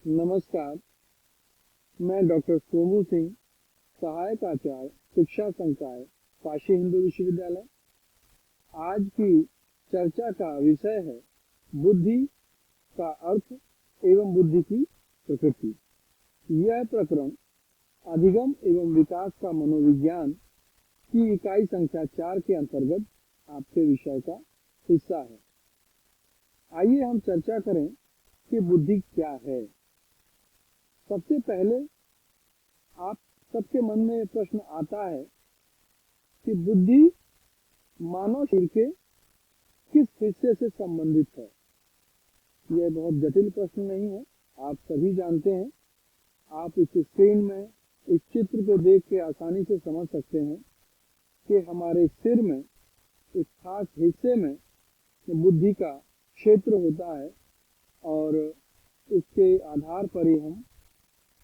नमस्कार, मैं डॉक्टर सोमू सिंह, सहायक आचार्य शिक्षा संकाय काशी हिंदू विश्वविद्यालय। आज की चर्चा का विषय है बुद्धि का अर्थ एवं बुद्धि की प्रकृति। यह प्रकरण अधिगम एवं विकास का मनोविज्ञान की इकाई संख्या 4 के अंतर्गत आपके विषय का हिस्सा है। आइए हम चर्चा करें कि बुद्धि क्या है। सबसे पहले आप सबके मन में प्रश्न आता है कि बुद्धि मानव शरीर के किस हिस्से से संबंधित है। यह बहुत जटिल प्रश्न नहीं है, आप सभी जानते हैं। आप इस स्क्रीन में इस चित्र को देख के आसानी से समझ सकते हैं कि हमारे सिर में एक खास हिस्से में बुद्धि का क्षेत्र होता है और उसके आधार पर ही हम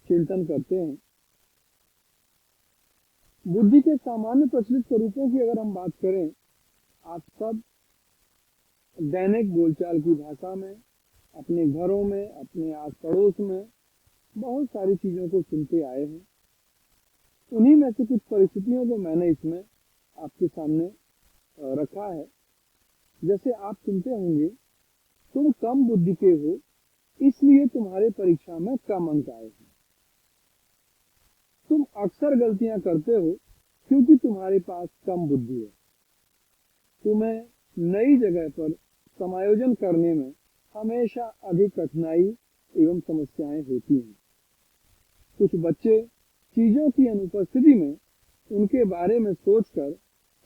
चिंतन करते हैं। बुद्धि के सामान्य प्रचलित स्वरूपों की अगर हम बात करें, आप सब दैनिक बोलचाल की भाषा में, अपने घरों में, अपने आस पड़ोस में बहुत सारी चीजों को सुनते आए हैं। उन्हीं में से कुछ परिस्थितियों को मैंने इसमें आपके सामने रखा है। जैसे आप सुनते होंगे, तुम कम बुद्धि के हो इसलिए तुम्हारे परीक्षा में कम अंक आए हैं। तुम अक्सर गलतियां करते हो क्योंकि तुम्हारे पास कम बुद्धि है। तुम्हें नई जगह पर समायोजन करने में हमेशा अधिक कठिनाई एवं समस्याएं होती हैं। कुछ बच्चे चीजों की अनुपस्थिति में उनके बारे में सोचकर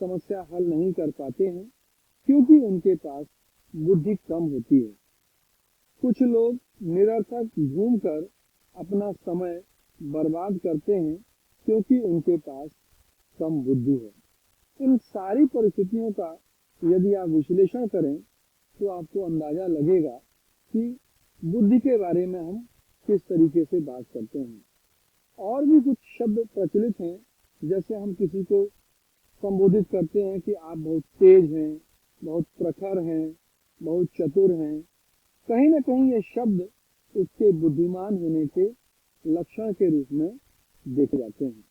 समस्या हल नहीं कर पाते हैं क्योंकि उनके पास बुद्धि कम होती है। कुछ लोग निरर्थक घूमकर अपना समय बर्बाद करते हैं क्योंकि उनके पास कम बुद्धि है। इन सारी परिस्थितियों का यदि आप विश्लेषण करें तो आपको अंदाजा लगेगा कि बुद्धि के बारे में हम किस तरीके से बात करते हैं। और भी कुछ शब्द प्रचलित हैं, जैसे हम किसी को संबोधित करते हैं कि आप बहुत तेज हैं, बहुत प्रखर हैं, बहुत चतुर हैं। कहीं ना कहीं ये शब्द उसके बुद्धिमान होने के लक्षण के रूप में देखे जाते हैं।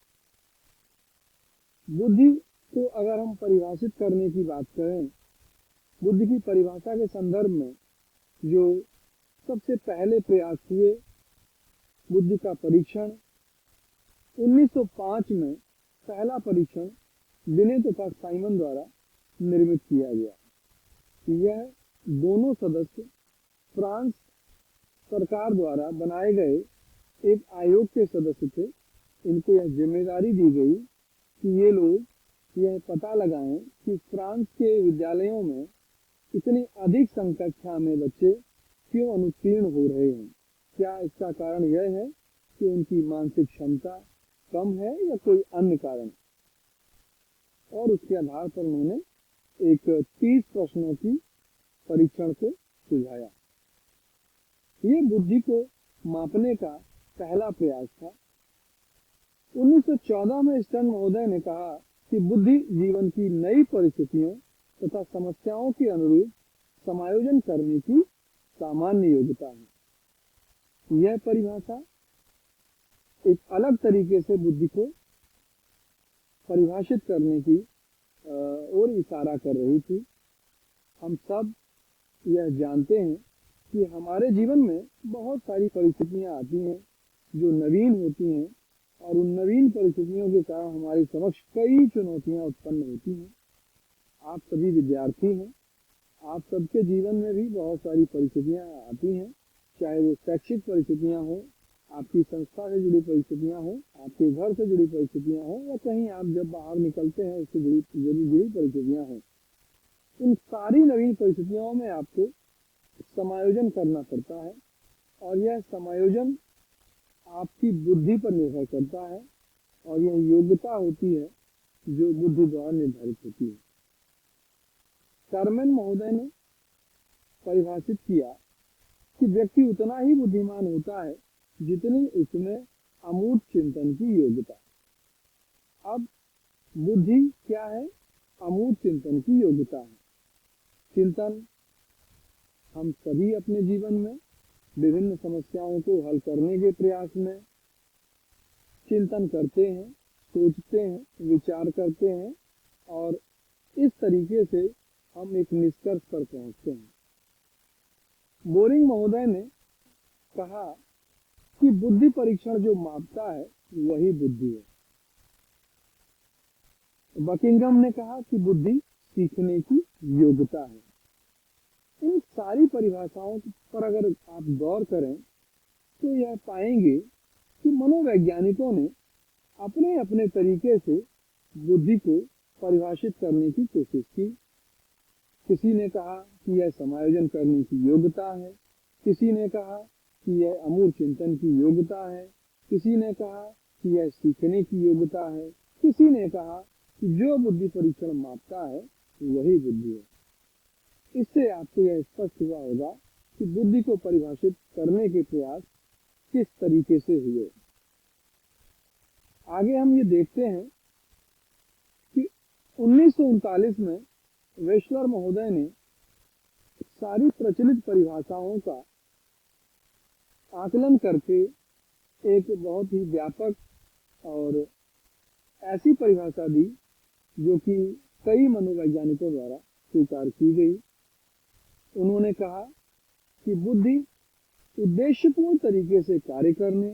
बुद्धि को अगर हम परिभाषित करने की बात करें, बुद्धि की परिभाषा के संदर्भ में जो सबसे पहले प्रयास हुए, बुद्धि का परीक्षण 1905 में पहला परीक्षण बिने तथा साइमन द्वारा निर्मित किया गया। यह दोनों सदस्य फ्रांस सरकार द्वारा बनाए गए एक आयोग के सदस्य थे। इनको यह जिम्मेदारी दी गई कि ये लोग यह पता लगाएं कि फ्रांस के विद्यालयों में इतनी अधिक संख्या में बच्चे क्यों अनुत्तीर्ण हो रहे हैं। क्या इसका कारण यह है कि उनकी मानसिक क्षमता कम है या कोई अन्य कारण। और उसके आधार पर उन्होंने एक 30 प्रश्नों की परीक्षण को सुझाया। ये बुद्धि को मापने का पहला प्रयास था। 1914 में स्टर्न महोदय ने कहा कि बुद्धि जीवन की नई परिस्थितियों तथा समस्याओं के अनुरूप समायोजन करने की सामान्य योग्यता है। यह परिभाषा एक अलग तरीके से बुद्धि को परिभाषित करने की ओर इशारा कर रही थी। हम सब यह जानते हैं कि हमारे जीवन में बहुत सारी परिस्थितियां आती हैं जो नवीन होती हैं और उन नवीन परिस्थितियों के कारण हमारी समक्ष कई चुनौतियां उत्पन्न होती हैं। आप सभी विद्यार्थी हैं, आप सबके जीवन में भी बहुत सारी परिस्थितियां आती हैं, चाहे वो शैक्षिक परिस्थितियां हो, आपकी संस्था से जुड़ी परिस्थितियां हो, आपके घर से जुड़ी परिस्थितियां हो, या कहीं आप जब बाहर निकलते हैं उससे जुड़ी परिस्थितियां हो। इन सारी नवीन परिस्थितियों में आपको समायोजन करना पड़ता है और यह समायोजन आपकी बुद्धि पर निर्भर करता है और यह योग्यता होती है जो बुद्धि द्वारा निर्धारित होती है। टर्मेन महोदय ने परिभाषित किया कि व्यक्ति उतना ही बुद्धिमान होता है जितनी उसमें अमूर्त चिंतन की योग्यता। अब बुद्धि क्या है? अमूर्त चिंतन की योग्यता है। चिंतन हम सभी अपने जीवन में विभिन्न समस्याओं को हल करने के प्रयास में चिंतन करते हैं, सोचते हैं, विचार करते हैं और इस तरीके से हम एक निष्कर्ष पर पहुंचते हैं। बोरिंग महोदय ने कहा कि बुद्धि परीक्षण जो मापता है वही बुद्धि है। बकिंघम ने कहा कि बुद्धि सीखने की योग्यता है। इन सारी परिभाषाओं पर अगर आप गौर करें तो यह पाएंगे कि मनोवैज्ञानिकों ने अपने अपने तरीके से बुद्धि को परिभाषित करने की कोशिश की। किसी ने कहा कि यह समायोजन करने की योग्यता है, किसी ने कहा कि यह अमूर्त चिंतन की योग्यता है, किसी ने कहा कि यह सीखने की योग्यता है, किसी ने कहा कि जो बुद्धि परीक्षण मापता है वही बुद्धि है। इससे आपको यह स्पष्ट हुआ होगा कि बुद्धि को परिभाषित करने के प्रयास किस तरीके से हुए। आगे हम ये देखते हैं कि 1939 में वेशलर महोदय ने सारी प्रचलित परिभाषाओं का आकलन करके एक बहुत ही व्यापक और ऐसी परिभाषा दी जो कि कई मनोवैज्ञानिकों द्वारा स्वीकार की गई। उन्होंने कहा कि बुद्धि उद्देश्यपूर्ण तरीके से कार्य करने,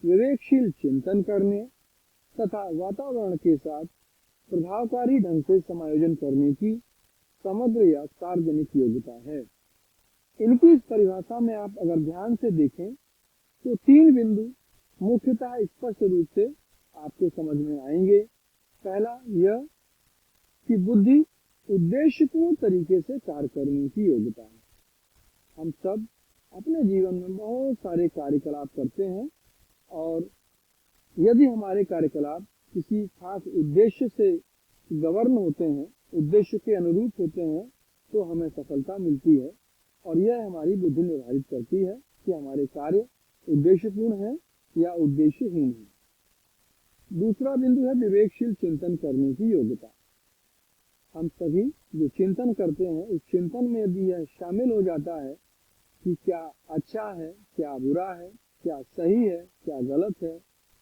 विवेकशील चिंतन करने तथा वातावरण के साथ प्रभावकारी ढंग से समायोजन करने की समग्र या सार्वजनिक योग्यता है। इनकी इस परिभाषा में आप अगर ध्यान से देखें तो 3 बिंदु मुख्यतः स्पष्ट रूप से आपको समझ में आएंगे। पहला यह कि बुद्धि उद्देश्यपूर्ण तरीके से कार्य करने की योग्यता है। हम सब अपने जीवन में बहुत सारे कार्यकलाप करते हैं और यदि हमारे कार्यकलाप किसी खास उद्देश्य से गवर्न होते हैं, उद्देश्य के अनुरूप होते हैं, तो हमें सफलता मिलती है और यह हमारी बुद्धि निर्धारित करती है कि हमारे कार्य उद्देश्यपूर्ण है या उद्देश्यहीन है। दूसरा बिंदु है विवेकशील चिंतन करने की योग्यता। हम सभी जो चिंतन करते हैं उस चिंतन में यदि यह शामिल हो जाता है कि क्या अच्छा है, क्या बुरा है, क्या सही है, क्या गलत है,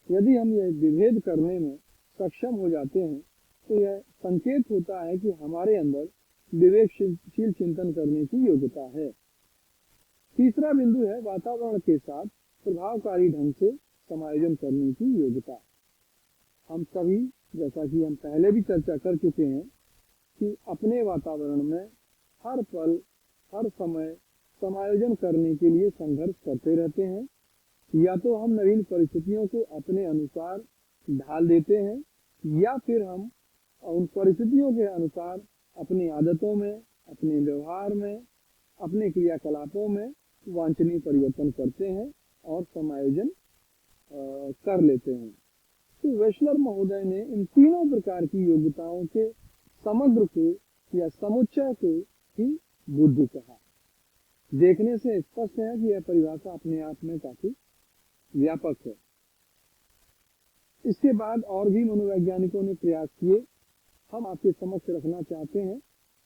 यदि हम यह विभेद करने में सक्षम हो जाते हैं तो यह संकेत होता है कि हमारे अंदर विवेकशील चिंतन करने की योग्यता है। तीसरा बिंदु है वातावरण के साथ प्रभावकारी ढंग से समायोजन करने की योग्यता। हम सभी, जैसा कि हम पहले भी चर्चा कर चुके हैं, कि अपने वातावरण में हर पल हर समय समायोजन करने के लिए संघर्ष करते रहते हैं। या तो हम नवीन परिस्थितियों को अपने अनुसार ढाल देते हैं या फिर हम उन परिस्थितियों के अनुसार अपनी आदतों में, अपने व्यवहार में, अपने क्रियाकलापों में वांछनीय परिवर्तन करते हैं और समायोजन कर लेते हैं। तो वेशलर महोदय ने इन तीनों प्रकार की योग्यताओं के समग्र को या समुच्चय को ही बुद्धि कहा। देखने से स्पष्ट है कि यह परिभाषा अपने आप में काफी व्यापक है। इसके बाद और भी मनोवैज्ञानिकों ने प्रयास किए। हम आपके समक्ष रखना चाहते हैं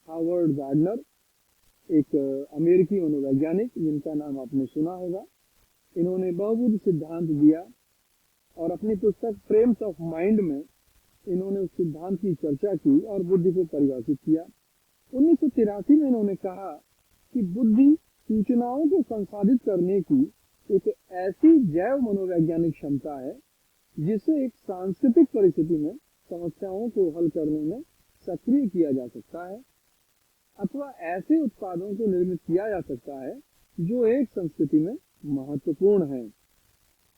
हावर्ड गार्डनर, एक अमेरिकी मनोवैज्ञानिक जिनका नाम आपने सुना होगा। इन्होंने बहुबुद्धि सिद्धांत दिया और अपनी पुस्तक फ्रेम्स ऑफ माइंड में इन्होंने उस सिद्धांत की चर्चा की और बुद्धि को परिभाषित किया। 1983 में इन्होंने कहा कि बुद्धि सूचनाओं को संसाधित करने की एक ऐसी जैव मनोवैज्ञानिक क्षमता है जिसे एक सांस्कृतिक परिस्थिति में समस्याओं को हल करने में सक्रिय किया जा सकता है अथवा ऐसे उत्पादों को निर्मित किया जा सकता है जो एक संस्कृति में महत्वपूर्ण है।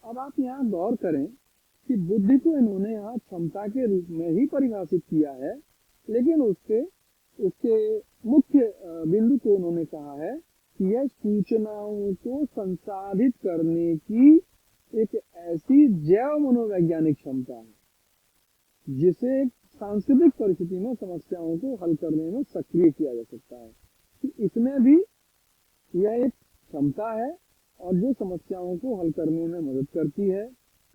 अब आप यहाँ गौर करें कि बुद्धि को इन्होंने यहाँ क्षमता के रूप में ही परिभाषित किया है, लेकिन उसके मुख्य बिंदु को उन्होंने कहा है कि यह सूचनाओं को संसाधित करने की एक ऐसी जैव मनोवैज्ञानिक क्षमता है जिसे एक सांस्कृतिक परिस्थिति में समस्याओं को हल करने में सक्रिय किया जा सकता है। कि इसमें भी यह एक क्षमता है और जो समस्याओं को हल करने में मदद करती है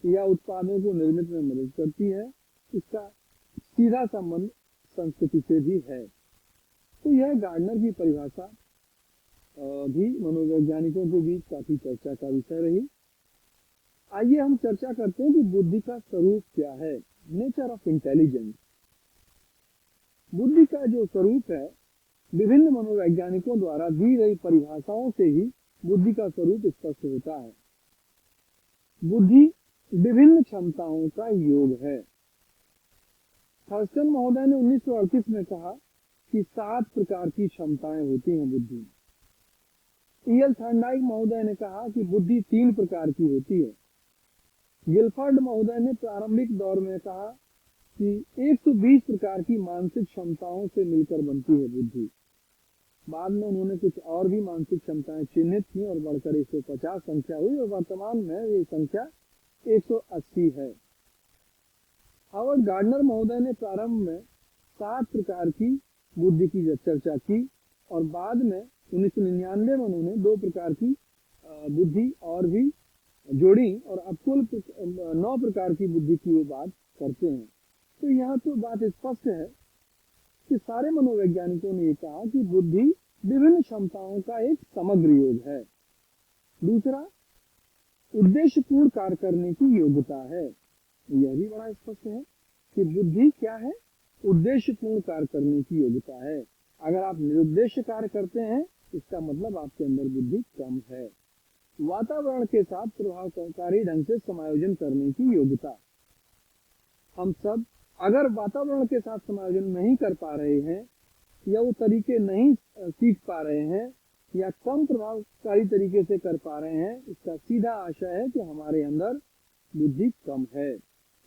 या उत्पादों को निर्मित में मदद करती है, इसका सीधा संबंध संस्कृति से भी है। तो यह गार्डनर की परिभाषा भी मनोवैज्ञानिकों के बीच काफी चर्चा का विषय रही। आइए हम चर्चा करते हैं कि बुद्धि का स्वरूप क्या है, नेचर ऑफ इंटेलिजेंस। बुद्धि का जो स्वरूप है, विभिन्न मनोवैज्ञानिकों द्वारा दी गई परिभाषाओं से ही बुद्धि का स्वरूप स्पष्ट होता है। बुद्धि विभिन्न क्षमताओं का योग है। थर्स्टन महोदय ने 1938 में कहा कि 7 प्रकार की क्षमताएं होती हैं बुद्धि में। ईएल थॉर्नडाइक महोदय ने कहा कि बुद्धि 3 प्रकार की होती है। गिलफर्ड महोदय ने प्रारंभिक दौर में कहा कि 120 प्रकार की मानसिक क्षमताओं से मिलकर बनती है बुद्धि। बाद में उन्होंने कुछ और भी मानसिक क्षमताएं चिन्हित की और बढ़कर 150 संख्या हुई और वर्तमान में ये संख्या 180 है। हावर्ड गार्डनर महोदय ने प्रारंभ में 7 प्रकार की बुद्धि की चर्चा की और बाद में 1999 में उन्होंने 2 प्रकार की बुद्धि और भी जोड़ी और अब कुल 9 प्रकार की बुद्धि की वो बात करते हैं। तो यहाँ तो बात स्पष्ट है कि सारे मनोवैज्ञानिकों ने ये कहा कि बुद्धि विभिन्न क्षमताओं का एक समग्र योग है। दूसरा, उद्देश्यपूर्ण कार्य करने की योग्यता है। यह भी बड़ा स्पष्ट है कि बुद्धि क्या है, उद्देश्यपूर्ण कार्य करने की योग्यता है। अगर आप निरुद्देश्य कार्य करते हैं, इसका मतलब आपके अंदर बुद्धि कम है। वातावरण के साथ प्रभावकारी ढंग से समायोजन करने की योग्यता। हम सब अगर वातावरण के साथ समायोजन नहीं कर पा रहे हैं या वो तरीके नहीं सीख पा रहे हैं या कम प्रभावकारी तरीके से कर पा रहे हैं, इसका सीधा आशय है कि हमारे अंदर बुद्धि कम है।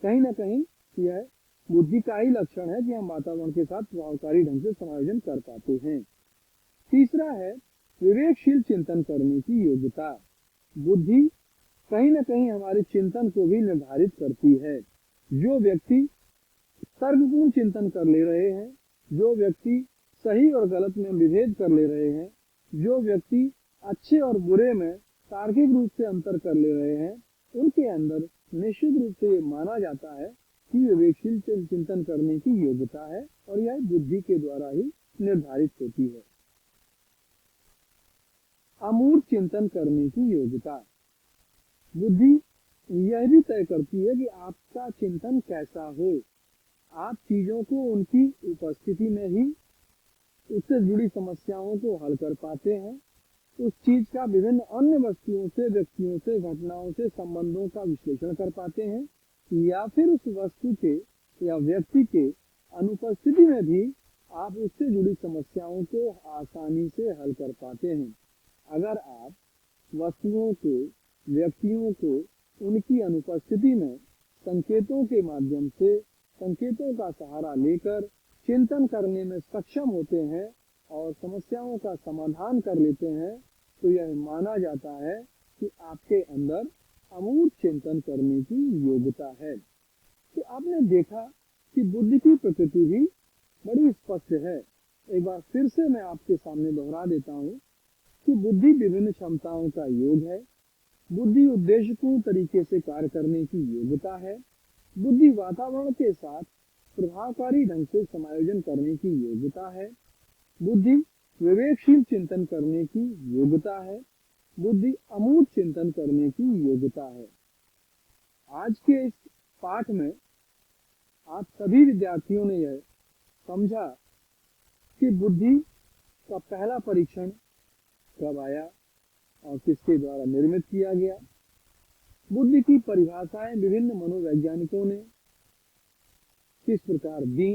कहीं ना कहीं यह बुद्धि का ही लक्षण है कि हम वातावरण के साथ प्रभावकारी ढंग से समायोजन कर पाते हैं। तीसरा है विवेकशील चिंतन करने की योग्यता। बुद्धि कहीं ना कहीं हमारे चिंतन को भी निर्धारित करती है। जो व्यक्ति तर्कपूर्ण चिंतन कर ले रहे हैं, जो व्यक्ति सही और गलत में विभेद कर ले रहे हैं, जो व्यक्ति अच्छे और बुरे में तार्किक रूप से अंतर कर ले रहे हैं, उनके अंदर निश्चित रूप से ये माना जाता है कि विवेकशील चिंतन करने की योग्यता है और यह बुद्धि के द्वारा ही निर्धारित होती है। अमूर्त चिंतन करने की योग्यता। बुद्धि यह भी तय करती है कि आपका चिंतन कैसा हो। आप चीजों को उनकी उपस्थिति में ही उससे जुड़ी समस्याओं को हल कर पाते हैं। उस चीज का विभिन्न अन्य वस्तुओं से, व्यक्तियों से, घटनाओं से संबंधों का विश्लेषण कर पाते हैं या फिर उस वस्तु के या व्यक्ति के अनुपस्थिति में भी आप उससे जुड़ी समस्याओं को आसानी से हल कर पाते हैं। अगर आप वस्तुओं को, व्यक्तियों को उनकी अनुपस्थिति में संकेतों के माध्यम से, संकेतों का सहारा लेकर चिंतन करने में सक्षम होते हैं और समस्याओं का समाधान कर लेते हैं, तो यह माना जाता है कि आपके अंदर अमूर्त चिंतन करने की योग्यता है। तो आपने देखा कि बुद्धि की प्रकृति भी बड़ी स्पष्ट है। एक बार फिर से मैं आपके सामने दोहरा देता हूँ कि बुद्धि विभिन्न क्षमताओं का योग है। बुद्धि उद्देश्यपूर्ण तरीके से कार्य करने की योग्यता है। बुद्धि वातावरण के साथ प्रभावकारी ढंग से समायोजन करने की योग्यता है। बुद्धि विवेकशील चिंतन करने की योग्यता है। बुद्धि अमूर्त चिंतन करने की योग्यता है। आज के इस पाठ में आप सभी विद्यार्थियों ने यह समझा कि बुद्धि का पहला परीक्षण कब आया और किसके द्वारा निर्मित किया गया। बुद्धि की परिभाषाएं विभिन्न मनोवैज्ञानिकों ने किस प्रकार दी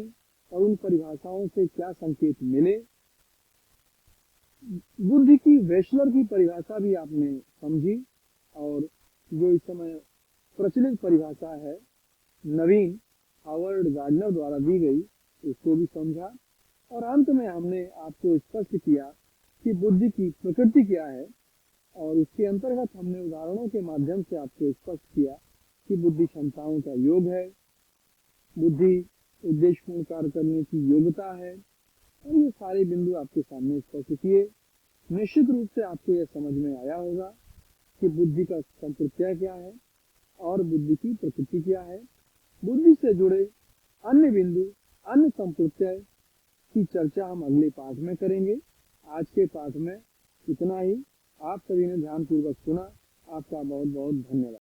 और उन परिभाषाओं से क्या संकेत मिले। बुद्धि की वेशलर की परिभाषा भी आपने समझी और जो इस समय प्रचलित परिभाषा है नवीन हावर्ड गार्डनर द्वारा दी गई, उसको भी समझा। और अंत में हमने आपको स्पष्ट किया कि बुद्धि की प्रकृति क्या है और उसके अंतर्गत हमने उदाहरणों के माध्यम से आपको स्पष्ट किया कि बुद्धि क्षमताओं का योग है, बुद्धि उद्देश्यपूर्ण कार्य करने की योग्यता है और ये सारे बिंदु आपके सामने स्पष्ट किए। निश्चित रूप से आपको यह समझ में आया होगा कि बुद्धि का संप्रत्यय क्या है और बुद्धि की प्रकृति क्या है। बुद्धि से जुड़े अन्य बिंदु, अन्य संप्रत्यय की चर्चा हम अगले पाठ में करेंगे। आज के पाठ में इतना ही। आप सभी ने ध्यानपूर्वक सुना। आपका बहुत बहुत धन्यवाद।